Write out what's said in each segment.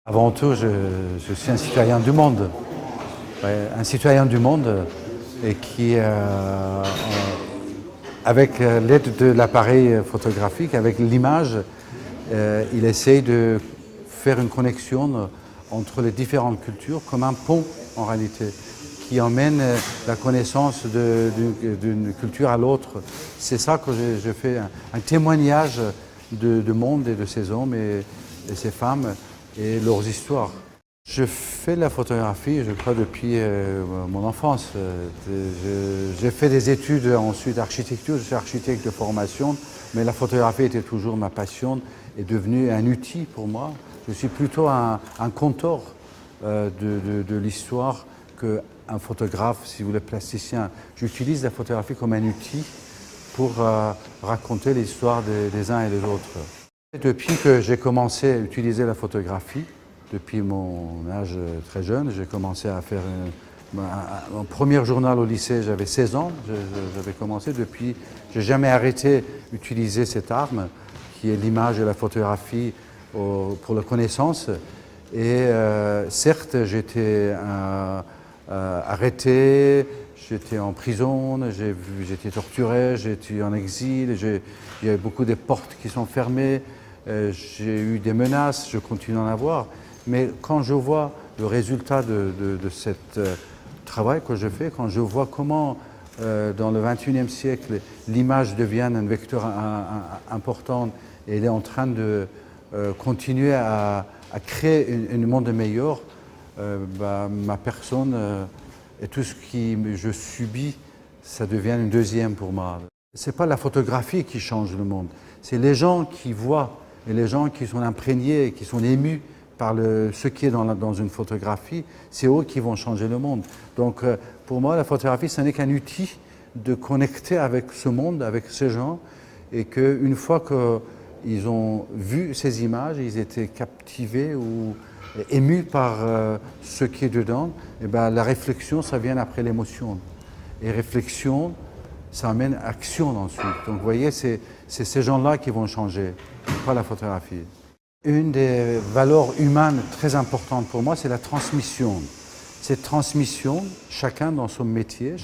Avant tout, je suis un citoyen du monde. Ouais, un citoyen du monde et qui, avec l'aide de l'appareil photographique, avec l'image, il essaye de faire une connexion entre les différentes cultures comme un pont en réalité, qui emmène la connaissance d'une culture à l'autre. C'est ça que je fais, un témoignage du monde et de ces hommes et ces femmes et leurs histoires. Je fais la photographie, je crois, depuis mon enfance. J'ai fait des études ensuite d'architecture, je suis architecte de formation, mais la photographie était toujours ma passion, est devenue un outil pour moi. Je suis plutôt un conteur de l'histoire qu'un photographe, si vous voulez, plasticien. J'utilise la photographie comme un outil pour raconter l'histoire des uns et des autres. Depuis que j'ai commencé à utiliser la photographie, depuis mon âge très jeune, j'ai commencé à faire mon premier journal au lycée, j'avais 16 ans, j'avais commencé. Depuis, je n'ai jamais arrêté d'utiliser cette arme qui est l'image et la photographie pour la connaissance. Et certes, j'étais arrêté, j'étais en prison, j'étais torturé, j'étais en exil, il y a beaucoup de portes qui sont fermées, j'ai eu des menaces, je continue à en avoir. Mais quand je vois le résultat de ce travail que je fais, quand je vois comment dans le XXIe siècle l'image devient un vecteur important et elle est en train de continuer à créer un monde meilleur, ma personne et tout ce que je subis, ça devient une deuxième pour moi. Ce n'est pas la photographie qui change le monde, c'est les gens qui voient et les gens qui sont imprégnés, qui sont émus par ce qui est dans une photographie, c'est eux qui vont changer le monde. Donc pour moi, la photographie, ce n'est qu'un outil de connecter avec ce monde, avec ces gens, et qu'une fois qu'ils ont vu ces images, ils étaient captivés ou émus par ce qui est dedans, et ben, la réflexion, ça vient après l'émotion. Et réflexion, ça amène action ensuite. Donc vous voyez, c'est ces gens-là qui vont changer, pas la photographie. Une des valeurs humaines très importantes pour moi, c'est la transmission. Cette transmission, chacun dans son métier,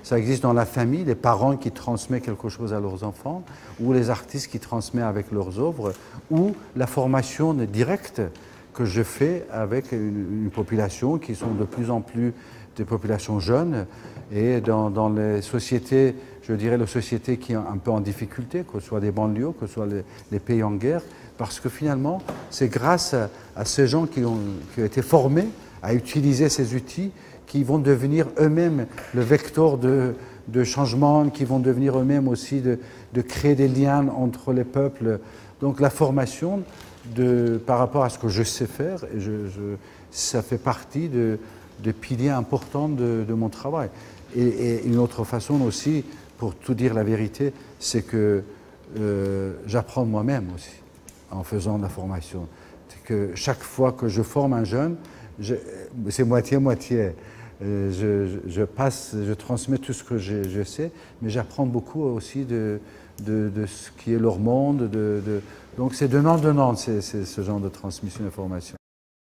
ça existe dans la famille, les parents qui transmettent quelque chose à leurs enfants, ou les artistes qui transmettent avec leurs œuvres, ou la formation directe que je fais avec une population qui sont de plus en plus des populations jeunes et dans les sociétés, je dirais les sociétés qui sont un peu en difficulté, que ce soit des banlieues, que ce soit les pays en guerre, parce que finalement, c'est grâce à ces gens qui ont été formés à utiliser ces outils qui vont devenir eux-mêmes le vecteur de changement, qui vont devenir eux-mêmes aussi de créer des liens entre les peuples. Donc la formation, par rapport à ce que je sais faire, ça fait partie des piliers importants de mon travail. Et une autre façon aussi, pour tout dire la vérité, c'est que j'apprends moi-même aussi en faisant de la formation. C'est que chaque fois que je forme un jeune, c'est moitié-moitié. Je transmets tout ce que je sais, mais j'apprends beaucoup aussi de ce qui est leur monde. Donc c'est donnant-donnant, ce genre de transmission d'information.